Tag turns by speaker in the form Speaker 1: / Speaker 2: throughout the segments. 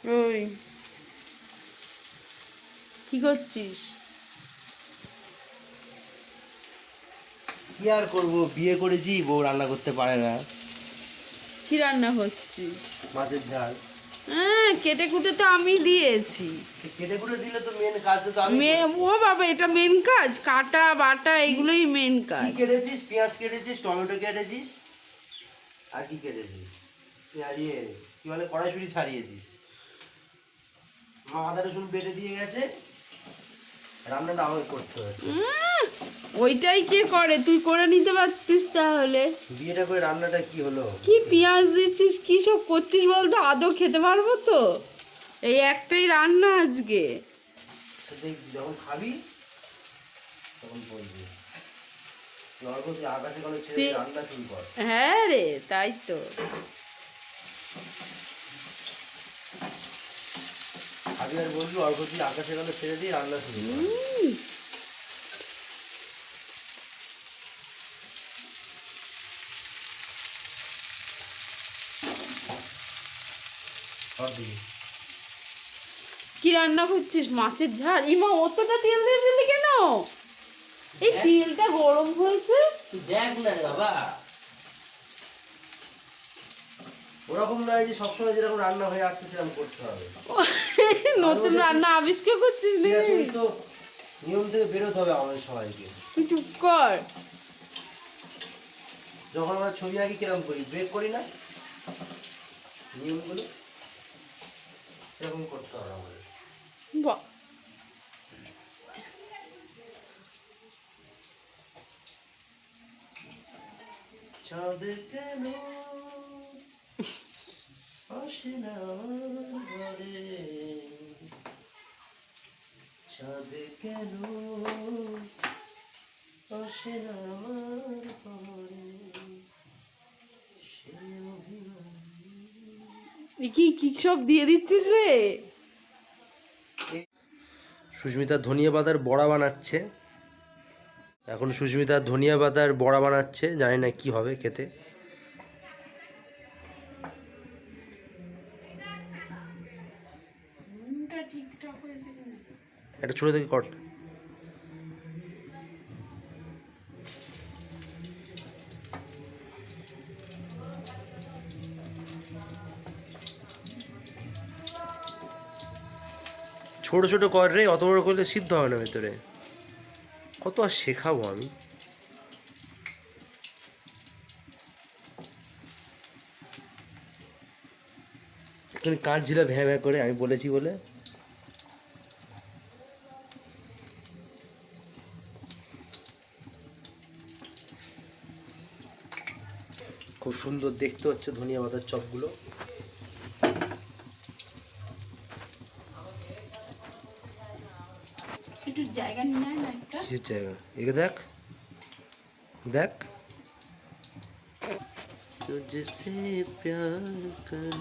Speaker 1: ওই কি করছিস?
Speaker 2: কি আর করবো, বিয়ে করেছি, বউ রান্না করতে পারে না।
Speaker 1: কি রান্না হচ্ছে?
Speaker 2: মাছের ঝাল।
Speaker 1: হ্যাঁ, কেটে কুটে তো আমি দিয়েছি।
Speaker 2: কেটে কুটে দিলে তো মেন কাজ তো আমি
Speaker 1: ও বাবা, এটা মেন কাজ? কাটা বাটা এগুলোই মেন
Speaker 2: কি
Speaker 1: কাজ।
Speaker 2: কেটেছিস? পেঁয়াজ কেটেছিস, টমেটো কেটেছিস, আর কি কেটেছিস? ইয়ে কি বলে, কড়াইশুঁড়ি ছাড়িয়েছিস, আদা রসুন বেটে দিয়ে গেছে, রান্নাটা আমাকে করতে হয়েছে।
Speaker 1: ওইটাই কে করে? তুই করে নিতে পারতিস তাহলে।
Speaker 2: বিয়েটা করে রান্নাটা কি হলো?
Speaker 1: কি পেঁয়াজ দিচ্ছিস, কি সব করছিস বলতো? আদৌ খেতে পারবো তো? এই একটাই রান্না আজকে।
Speaker 2: যখন খাবি তখন বলবি। আকাশে কোনো ছেড়ে রান্না শুরু কর।
Speaker 1: হ্যাঁ রে, তাই তো।
Speaker 2: আগে আর বলবি অল্প তুই আকাশে কোনো ছেড়ে দিয়ে রান্না শুরু কর।
Speaker 1: কি রান্না করছিস? মাছের ঝাল? ইমা, অতটা তেল দিয়ে দিলি কেন? এই তেলটা গরম হয়েছে।
Speaker 2: তুই দেখ না রে বাবা, ওরকম নয় যে সবসময় যেরকম রান্না হয়ে আসছে সেরকম করতে হবে।
Speaker 1: নতুন রান্না আবিষ্কার করছিস নাকি?
Speaker 2: তো নিয়ম থেকে বেরোতে হবে আমাদের সবাইকে।
Speaker 1: তুই চুপ কর।
Speaker 2: যখন আমরা ছবি আঁকি কিরকম করি, ব্রেক করি না, নিয়মগুলো এরকম করতে হবে আমাদের। চাঁদ কেন আসে না আমার ঘরে, চাঁদ কেন আসে না আমার ঘরে, সে অভিমান।
Speaker 1: কি কি সব দিয়ে দিচ্ছিস রে?
Speaker 2: সুস্মিতা ধনিয়া পাতার বড়া বানাচ্ছে। এখন সুস্মিতা ধনিয়া পাতার বড়া বানাচ্ছে, জানি না কি হবে খেতে। একটা ছোট থেকে কট। ছোট ছোট কর রে, অত বড় করলে সিদ্ধ হবে না ভেতরে। কত আর শেখাবো আমি। তুমি কাঁদছিলা ভ্যাঁ ভ্যাঁ করে, আমি বলেছি বলে। খুব সুন্দর দেখতে হচ্ছে ধনিয়া পাতার চপগুলো।
Speaker 1: একটু জায়গা নিয়ে না একটা।
Speaker 2: কিসের জায়গা? একে দেখ দেখ। तुझसे प्यार कर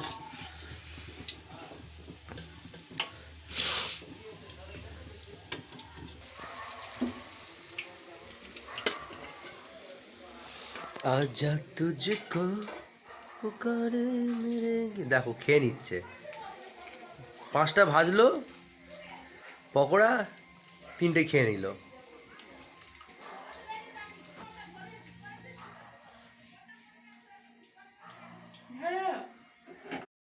Speaker 2: आजा तुझको पुकारे मेरे। দেখো খেয়ে নিচ্ছে। 5টা ভাজলো পকোড়া, 3টে খেয়ে নিল।